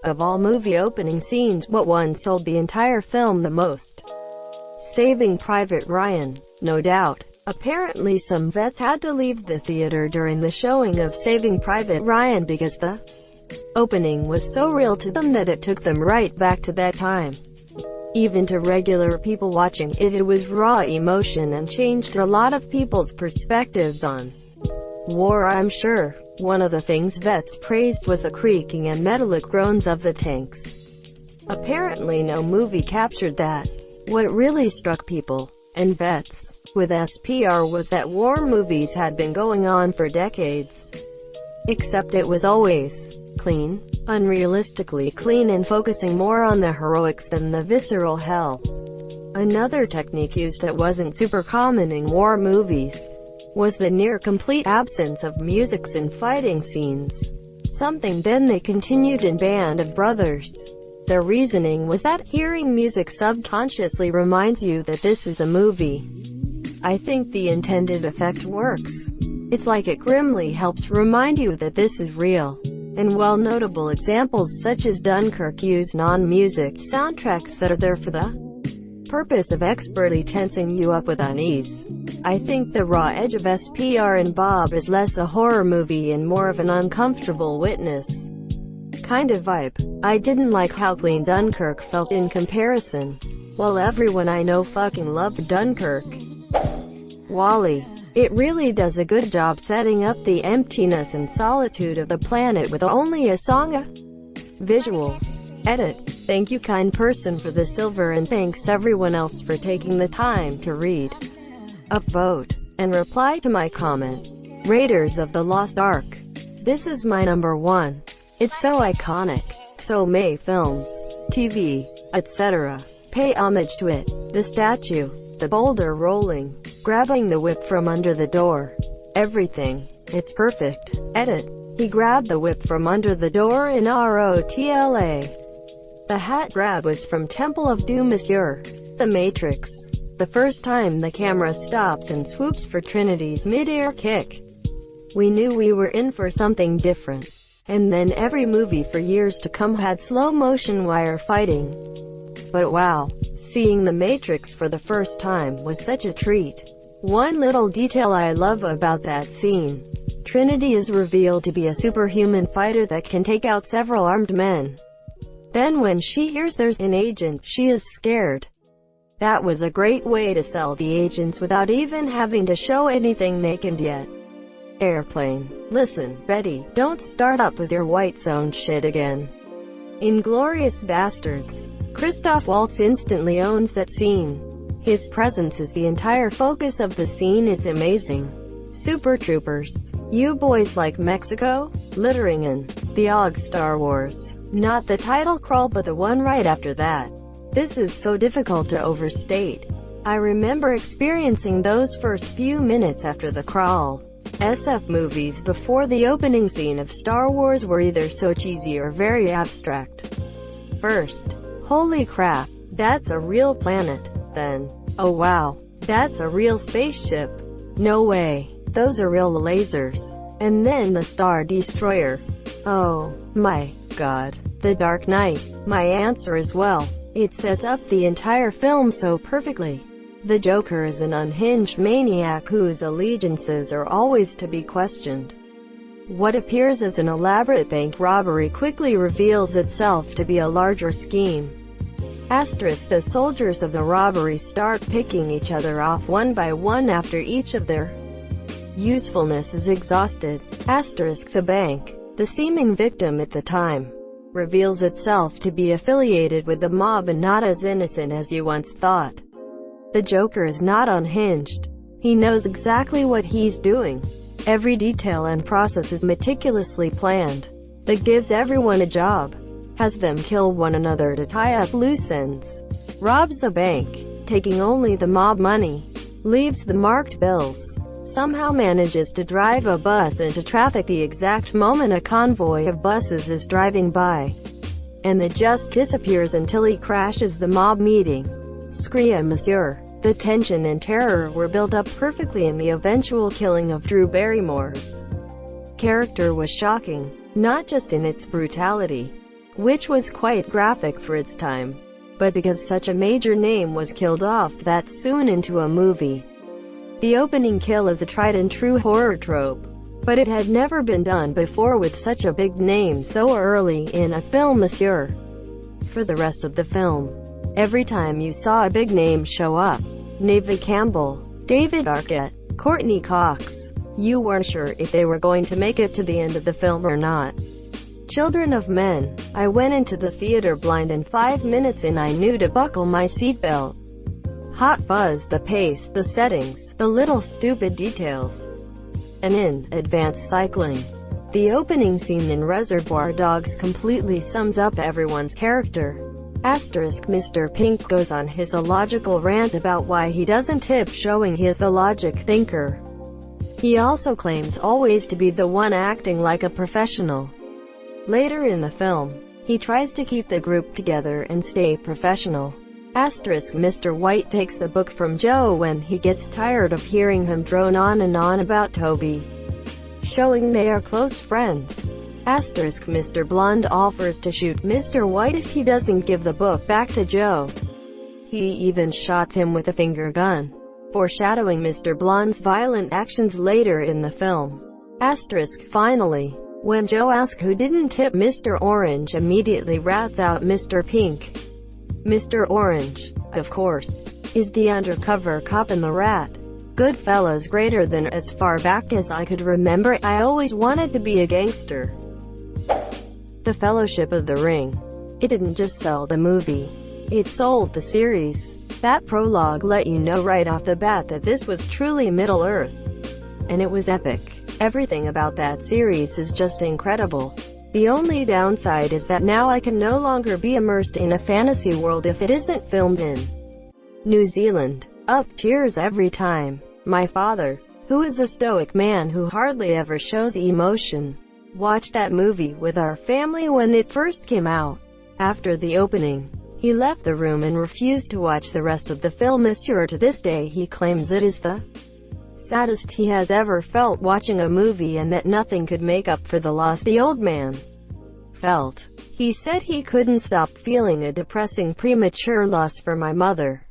Of all movie opening scenes, what one sold the entire film the most? Saving Private Ryan, no doubt. Apparently some vets had to leave the theater during the showing of Saving Private Ryan because the opening was so real to them that it took them right back to that time. Even to regular people watching it, it was raw emotion and changed a lot of people's perspectives on war, I'm sure. One of the things vets praised was the creaking and metallic groans of the tanks. Apparently no movie captured that. What really struck people, and vets, with SPR was that war movies had been going on for decades. Except it was always clean, unrealistically clean, and focusing more on the heroics than the visceral hell. Another technique used that wasn't super common in war movies was the near-complete absence of musics in fighting scenes. Something then they continued in Band of Brothers. Their reasoning was that hearing music subconsciously reminds you that this is a movie. I think the intended effect works. It's like it grimly helps remind you that this is real. And while notable examples such as Dunkirk use non-music soundtracks that are there for the purpose of expertly tensing you up with unease, I think the raw edge of SPR and Bob is less a horror movie and more of an uncomfortable witness kind of vibe. I didn't like how clean Dunkirk felt in comparison. While everyone I know fucking loved Dunkirk, Wally, it really does a good job setting up the emptiness and solitude of the planet with only a song. Visuals. Edit. Thank you kind person for the silver, and thanks everyone else for taking the time to read, upvote, and reply to my comment. Raiders of the Lost Ark. This is my number one. It's so iconic. So many films, TV, etc. pay homage to it. The statue, the boulder rolling, grabbing the whip from under the door. Everything. It's perfect. Edit. He grabbed the whip from under the door in ROTLA. The hat grab was from Temple of Doom, Monsieur. The Matrix. The first time the camera stops and swoops for Trinity's mid-air kick. We knew we were in for something different. And then every movie for years to come had slow-motion wire fighting. But wow, seeing The Matrix for the first time was such a treat. One little detail I love about that scene. Trinity is revealed to be a superhuman fighter that can take out several armed men. Then when she hears there's an agent, she is scared. That was a great way to sell the agents without even having to show anything they can yet. Airplane. Listen, Betty, don't start up with your white zone shit again. Inglourious Bastards. Christoph Waltz instantly owns that scene. His presence is the entire focus of the scene. It's amazing. Super Troopers. You boys like Mexico? Littering in the OG Star Wars. Not the title crawl, but the one right after that. This is so difficult to overstate. I remember experiencing those first few minutes after the crawl. SF movies before the opening scene of Star Wars were either so cheesy or very abstract. First, holy crap, that's a real planet. Then, oh wow, that's a real spaceship. No way, those are real lasers. And then the Star Destroyer. Oh my God. The Dark Knight. My answer is well, it sets up the entire film so perfectly. The Joker is an unhinged maniac whose allegiances are always to be questioned. What appears as an elaborate bank robbery quickly reveals itself to be a larger scheme. Asterisk. The soldiers of the robbery start picking each other off one by one after each of their usefulness is exhausted. Asterisk. The bank, the seeming victim at the time, reveals itself to be affiliated with the mob and not as innocent as you once thought. The Joker is not unhinged. He knows exactly what he's doing. Every detail and process is meticulously planned. That gives everyone a job. Has them kill one another to tie up loose ends. Robs the bank, taking only the mob money. Leaves the marked bills. Somehow manages to drive a bus into traffic the exact moment a convoy of buses is driving by. And then just disappears until he crashes the mob meeting. Scria, Monsieur. The tension and terror were built up perfectly, and the eventual killing of Drew Barrymore's character was shocking, not just in its brutality, which was quite graphic for its time. But because such a major name was killed off that soon into a movie. The opening kill is a tried and true horror trope, but it had never been done before with such a big name so early in a film, monsieur. For the rest of the film, every time you saw a big name show up, Neve Campbell, David Arquette, Courtney Cox, you weren't sure if they were going to make it to the end of the film or not. Children of Men. I went into the theater blind, and 5 minutes in I knew to buckle my seatbelt. Hot Fuzz, the pace, the settings, the little stupid details. And in Advanced Cycling, the opening scene in Reservoir Dogs completely sums up everyone's character. Mr. Pink goes on his illogical rant about why he doesn't tip, showing he is the logic thinker. He also claims always to be the one acting like a professional. Later in the film, he tries to keep the group together and stay professional. Mr. White takes the book from Joe when he gets tired of hearing him drone on and on about Toby, showing they are close friends. Mr. Blonde offers to shoot Mr. White if he doesn't give the book back to Joe. He even shots him with a finger gun, foreshadowing Mr. Blonde's violent actions later in the film. Finally, when Joe asks who didn't tip, Mr. Orange immediately rats out Mr. Pink. Mr. Orange, of course, is the undercover cop in The Rat. Goodfellas greater than as far back as I could remember. I always wanted to be a gangster. The Fellowship of the Ring. It didn't just sell the movie, it sold the series. That prologue let you know right off the bat that this was truly Middle-earth. And it was epic. Everything about that series is just incredible. The only downside is that now I can no longer be immersed in a fantasy world if it isn't filmed in New Zealand. Up cheers every time. My father, who is a stoic man who hardly ever shows emotion, watched that movie with our family when it first came out. After the opening, he left the room and refused to watch the rest of the film. Monsieur, to this day he claims it is the saddest he has ever felt watching a movie, and that nothing could make up for the loss the old man felt. He said he couldn't stop feeling a depressing premature loss for my mother,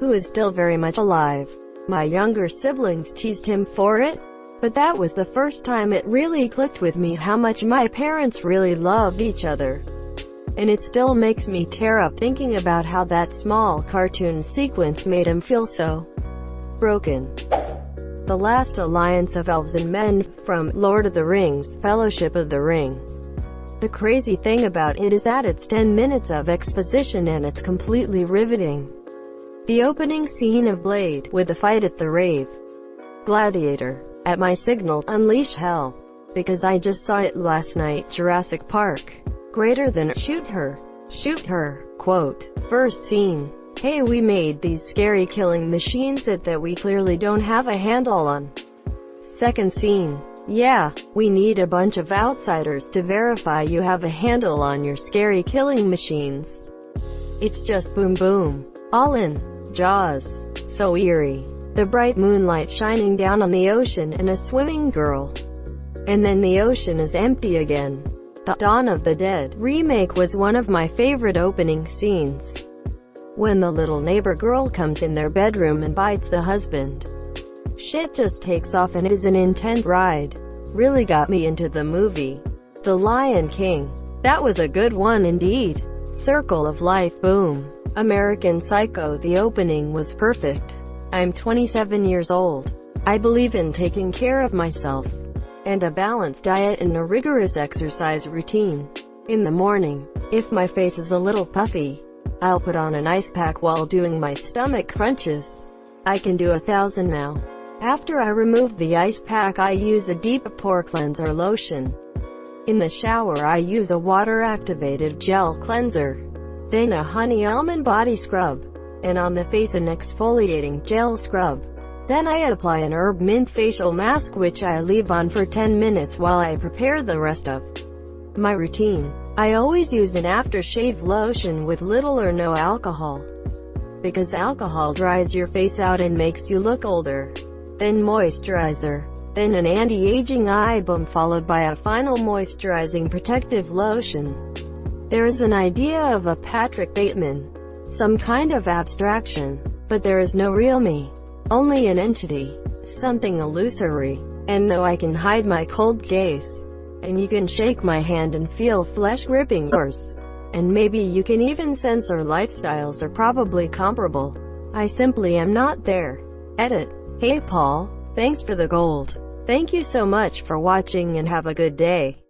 who is still very much alive. My younger siblings teased him for it, but that was the first time it really clicked with me how much my parents really loved each other. And it still makes me tear up thinking about how that small cartoon sequence made him feel so broken. The Last Alliance of Elves and Men, from Lord of the Rings, Fellowship of the Ring. The crazy thing about it is that it's 10 minutes of exposition and it's completely riveting. The opening scene of Blade, with the fight at the rave. Gladiator. At my signal, unleash hell. Because I just saw it last night. Jurassic Park. Greater than shoot her. Shoot her. Quote. First scene. Hey, we made these scary killing machines that we clearly don't have a handle on. Second scene. Yeah, we need a bunch of outsiders to verify you have a handle on your scary killing machines. It's just boom boom. All in. Jaws. So eerie. The bright moonlight shining down on the ocean and a swimming girl. And then the ocean is empty again. The Dawn of the Dead remake was one of my favorite opening scenes. When the little neighbor girl comes in their bedroom and bites the husband. Shit just takes off and it is an intense ride. Really got me into the movie. The Lion King. That was a good one indeed. Circle of Life. Boom. American Psycho. The opening was perfect. I'm 27 years old. I believe in taking care of myself, and a balanced diet and a rigorous exercise routine. In the morning, if my face is a little puffy, I'll put on an ice pack while doing my stomach crunches. I can do 1,000 now. After I remove the ice pack, I use a deep pore cleanser lotion. In the shower, I use a water-activated gel cleanser, then a honey almond body scrub, and on the face an exfoliating gel scrub. Then I apply an herb mint facial mask which I leave on for 10 minutes while I prepare the rest of my routine. I always use an aftershave lotion with little or no alcohol, because alcohol dries your face out and makes you look older. Then moisturizer. Then an anti-aging eye balm followed by a final moisturizing protective lotion. There is an idea of a Patrick Bateman, some kind of abstraction, but there is no real me, only an entity, something illusory. And though I can hide my cold gaze, and you can shake my hand and feel flesh gripping yours, and maybe you can even sense our lifestyles are probably comparable, I simply am not there. Edit. Hey Paul, thanks for the gold. Thank you so much for watching and have a good day.